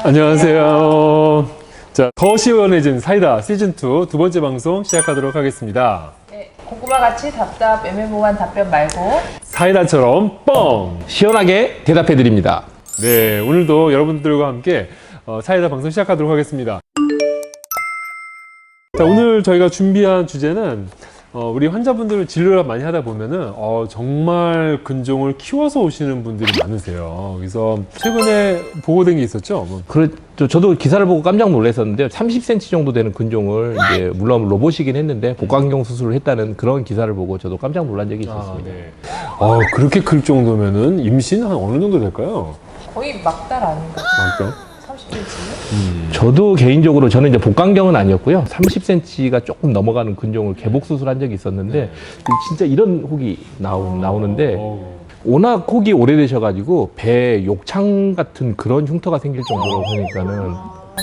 안녕하세요. 자, 더 시원해진 사이다 시즌2 두 번째 방송 시작하도록 하겠습니다. 네, 고구마 같이 답답 애매모호한 답변 말고 사이다처럼 뻥! 시원하게 대답해 드립니다. 네, 오늘도 여러분들과 함께 사이다 방송 시작하도록 하겠습니다. 자, 오늘 저희가 준비한 주제는 우리 환자분들 진료를 많이 하다 보면은 정말 근종을 키워서 오시는 분들이 많으세요. 그래서 최근에 보고된 게 있었죠. 그렇죠. 저도 기사를 보고 깜짝 놀랐었는데 30cm 정도 되는 근종을 이제 물론 로봇이긴 했는데 복강경 수술을 했다는 그런 기사를 보고 저도 깜짝 놀란 적이 있었습니다. 네. 그렇게 클 정도면은 임신 한 어느 정도 될까요? 거의 막달 아닌가? 맞죠? 30cm? 저도 개인적으로 저는 이제 복강경은 아니었고요. 30cm가 조금 넘어가는 근종을 개복 수술한 적이 있었는데 진짜 이런 혹이 나오는데 워낙 혹이 오래되셔가지고 배 욕창 같은 그런 흉터가 생길 정도로 보니까는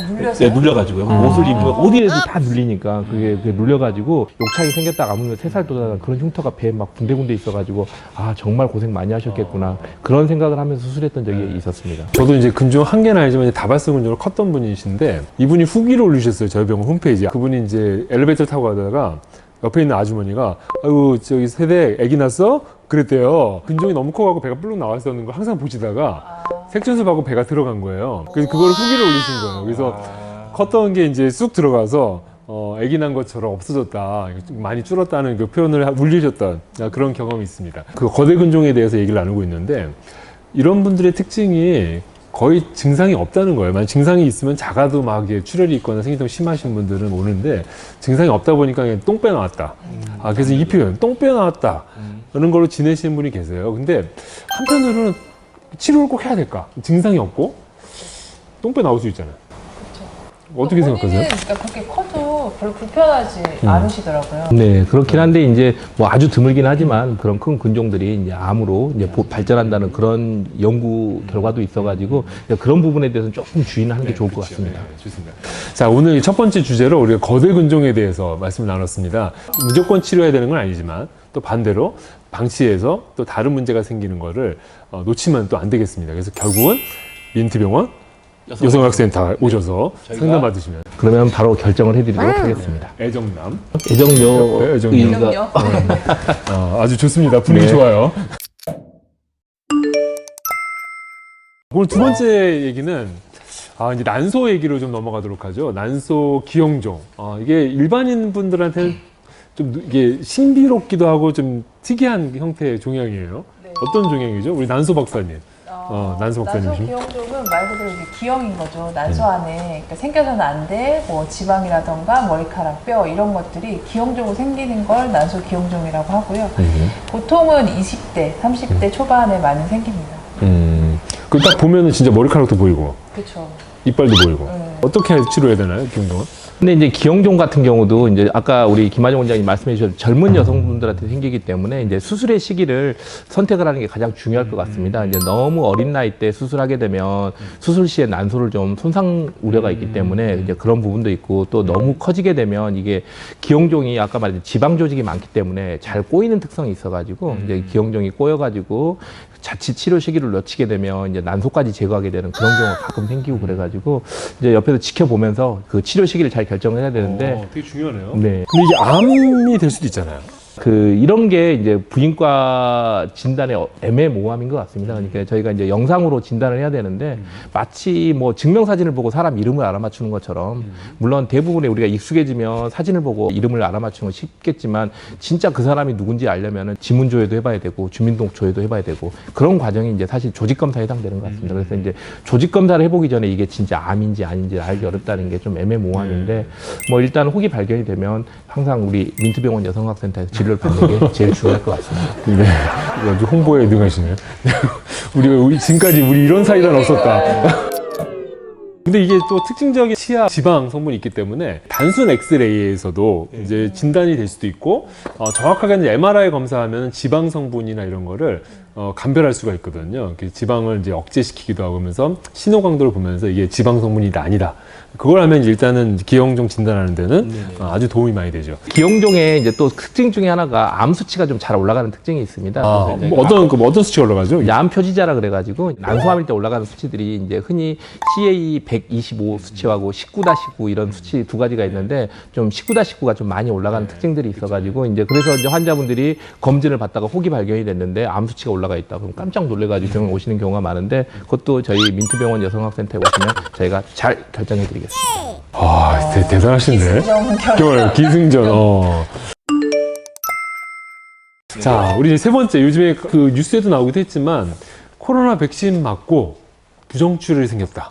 눌려서요? 네, 눌려가지고요. 옷을 입으면 어디에도 다 눌리니까 그게 눌려가지고 욕창이 생겼다가 아무면 3살 도다는 그런 흉터가 배에 막 군데군데 있어가지고 정말 고생 많이 하셨겠구나 그런 생각을 하면서 수술했던 적이 있었습니다. 저도 이제 근종 한 개는 아니지만 다발성 근종을 컸던 분이신데 이분이 후기를 올리셨어요. 저희 병원 홈페이지에. 그분이 이제 엘리베이터 타고 가다가 옆에 있는 아주머니가 아유 저기 세대 애기 났어? 그랬대요. 근종이 너무 커가지고 배가 불룩 나왔었는 걸 항상 보시다가 색전술 받고 배가 들어간 거예요. 그래서 그걸 후기를 올리신 거예요. 그래서 컸던 게 이제 쑥 들어가서 애기 난 것처럼 없어졌다, 많이 줄었다는 그 표현을 울리셨던 그런 경험이 있습니다. 그 거대 근종에 대해서 얘기를 나누고 있는데 이런 분들의 특징이 거의 증상이 없다는 거예요. 만약 증상이 있으면 작아도 막 출혈이 있거나 생리통이 심하신 분들은 오는데 증상이 없다 보니까 그냥 똥 빼나왔다. 그래서 이 표현, 똥 빼나왔다. 그런 걸로 지내시는 분이 계세요. 근데 한편으로는 치료를 꼭 해야 될까? 증상이 없고 똥 빼 나올 수 있잖아요. 어떻게 생각하세요? 그러니까 그렇게 커도 별로 불편하지 않으시더라고요. 네, 그렇긴 한데 이제 뭐 아주 드물긴 하지만 그런 큰 근종들이 이제 암으로 이제 발전한다는 그런 연구 결과도 있어가지고 그런 부분에 대해서는 조금 주의하는 게 좋을 것 같습니다. 네, 좋습니다. 자, 오늘 첫 번째 주제로 우리가 거대 근종에 대해서 말씀을 나눴습니다. 무조건 치료해야 되는 건 아니지만 또 반대로 방치해서 또 다른 문제가 생기는 거를 놓치면 또 안 되겠습니다. 그래서 결국은 민트병원 여성학센터 오셔서 상담 받으시면 그러면 바로 결정을 해드리도록 하겠습니다. 애정남 애정녀 네, 애정녀. 이름요? 아주 좋습니다. 분위기 네. 좋아요. 오늘 두 번째 얘기는 이제 난소 얘기로 좀 넘어가도록 하죠. 난소 기형종. 이게 일반인 분들한테는 좀 이게 신비롭기도 하고 좀 특이한 형태의 종양이에요. 네. 어떤 종양이죠? 우리 난소 박사님. 난소 박사님. 난소 기형종은 말 그대로 이게 기형인 거죠. 난소 안에 그러니까 생겨서는 안 돼, 뭐 지방이라던가 머리카락, 뼈 이런 것들이 기형종으로 생기는 걸 난소 기형종이라고 하고요. 보통은 20대, 30대 초반에 많이 생깁니다. 그 딱 보면은 진짜 머리카락도 보이고, 그렇죠. 이빨도 보이고. 어떻게 치료해야 되나요, 기형종은? 근데 이제 기형종 같은 경우도 이제 아까 우리 김하정 원장님 말씀해 주셨던 젊은 여성분들한테 생기기 때문에 이제 수술의 시기를 선택을 하는 게 가장 중요할 것 같습니다. 이제 너무 어린 나이 때 수술하게 되면 수술 시에 난소를 좀 손상 우려가 있기 때문에 이제 그런 부분도 있고 또 너무 커지게 되면 이게 기형종이 아까 말했던 지방 조직이 많기 때문에 잘 꼬이는 특성이 있어가지고 이제 기형종이 꼬여가지고 자칫 치료 시기를 놓치게 되면 이제 난소까지 제거하게 되는 그런 경우가 가끔 생기고 그래가지고 이제 옆에서 지켜보면서 그 치료 시기를 잘 결정을 해야 되는데 되게 중요하네요. 네. 근데 이게 암이 될 수도 있잖아요. 이런 게 이제 부인과 진단의 애매모호함인 것 같습니다. 그러니까 저희가 이제 영상으로 진단을 해야 되는데 마치 뭐 증명사진을 보고 사람 이름을 알아맞추는 것처럼 물론 대부분의 우리가 익숙해지면 사진을 보고 이름을 알아맞추는 건 쉽겠지만 진짜 그 사람이 누군지 알려면은 지문조회도 해봐야 되고 주민등록조회도 해봐야 되고 그런 과정이 이제 사실 조직검사에 해당되는 것 같습니다. 그래서 이제 조직검사를 해보기 전에 이게 진짜 암인지 아닌지 알기 어렵다는 게 좀 애매모호함인데 뭐 일단 혹이 발견이 되면 항상 우리 민트병원 여성학센터에서 진료를 받는 게 제일 중요할 것 같습니다. 네. 아주 홍보에 능하시네요. 우리 지금까지 이런 사이다는 없었다. 근데 이게 또 특징적인 치아 지방 성분이 있기 때문에 단순 엑스레이에서도 이제 진단이 될 수도 있고 정확하게 MRI 검사하면 지방 성분이나 이런 거를 감별할 수가 있거든요. 이렇게 지방을 이제 억제시키기도 하고 하면서 신호 강도를 보면서 이게 지방 성분이다 아니다. 그걸 하면 일단은 기형종 진단하는 데는 아주 도움이 많이 되죠. 기형종의 이제 또 특징 중에 하나가 암 수치가 좀 잘 올라가는 특징이 있습니다. 아, 그래서 이제 뭐 어떤 수치가 올라가죠? 이제 암 표지자라 그래가지고 난소암일 때 올라가는 수치들이 이제 흔히 CA 125 수치하고 19-9 이런 수치 두 가지가 있는데 좀 19-19가 좀 많이 올라가는 특징들이 있어가지고 이제 그래서 이제 환자분들이 검진을 받다가 혹이 발견이 됐는데 암 수치가 올라가 있다. 그럼 깜짝 놀래가지고 병원 오시는 경우가 많은데 그것도 저희 민투병원 여성학센터에 오시면 저희가 잘 결정해드리겠습니다. 아, 대단하신데. 기승전 기승전. 자, 우리 이제 세 번째, 요즘에 그 뉴스에도 나오기도 했지만 코로나 백신 맞고 부정출혈이 생겼다.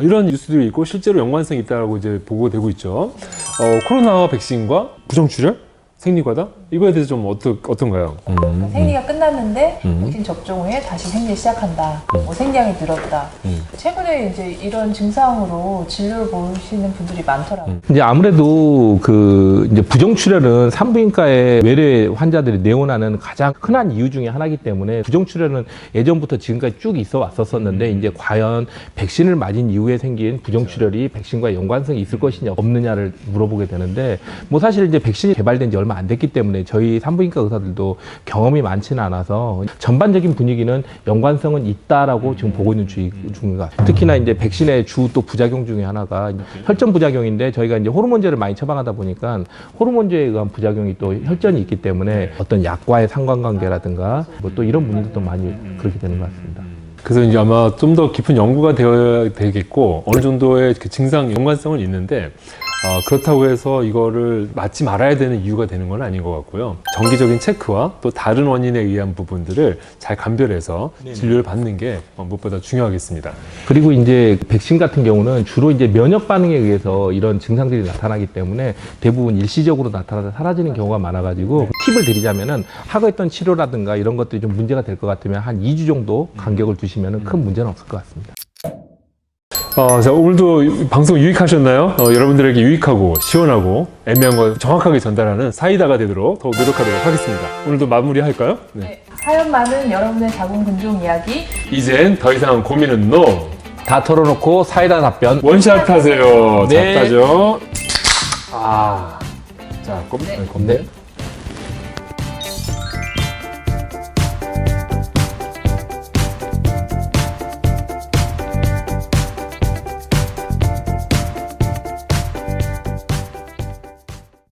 이런 뉴스들이 있고 실제로 연관성이 있다고 이제 보고되고 있죠. 코로나 백신과 부정출혈? 생리과다? 이거에 대해서 좀 어떤가요? 생리가 끝났는데 백신 접종 후에 다시 생리 시작한다. 뭐 생량이 늘었다. 최근에 이제 이런 증상으로 진료를 보시는 분들이 많더라고요. 이제 아무래도 그 이제 부정출혈은 산부인과의 외래 환자들이 내원하는 가장 흔한 이유 중에 하나이기 때문에 부정출혈은 예전부터 지금까지 쭉 있어 왔었었는데 이제 과연 백신을 맞은 이후에 생긴 부정출혈이 백신과 연관성이 있을 것이냐 없느냐를 물어보게 되는데 뭐 사실 이제 백신이 개발된 지 얼마 안 됐기 때문에 저희 산부인과 의사들도 경험이 많지는 않아서 전반적인 분위기는 연관성은 있다라고 지금 보고 있는 중입니다. 특히나 이제 백신의 주 또 부작용 중에 하나가 혈전 부작용인데 저희가 이제 호르몬제를 많이 처방하다 보니까 호르몬제에 의한 부작용이 또 혈전이 있기 때문에 어떤 약과의 상관관계라든가 뭐 또 이런 문제도 많이 그렇게 되는 것 같습니다. 그래서 이제 아마 좀 더 깊은 연구가 되어야 되겠고 어느 정도의 그 증상 연관성은 있는데 그렇다고 해서 이거를 맞지 말아야 되는 이유가 되는 건 아닌 것 같고요. 정기적인 체크와 또 다른 원인에 의한 부분들을 잘 감별해서 진료를 받는 게 무엇보다 중요하겠습니다. 그리고 이제 백신 같은 경우는 주로 이제 면역 반응에 의해서 이런 증상들이 나타나기 때문에 대부분 일시적으로 나타나서 사라지는 경우가 많아가지고 팁을 드리자면은 하고 있던 치료라든가 이런 것들이 좀 문제가 될 것 같으면 한 2주 정도 간격을 두시면은 큰 문제는 없을 것 같습니다. 자, 오늘도 방송 유익하셨나요? 여러분들에게 유익하고 시원하고 애매한 걸 정확하게 전달하는 사이다가 되도록 더욱 노력하도록 하겠습니다. 오늘도 마무리할까요? 네. 사연 많은 여러분의 자궁근종 이야기 이젠 더 이상 고민은 NO. 다 털어놓고 사이다 답변. 원샷 하세요. 네. 잡다죠. 자, 네.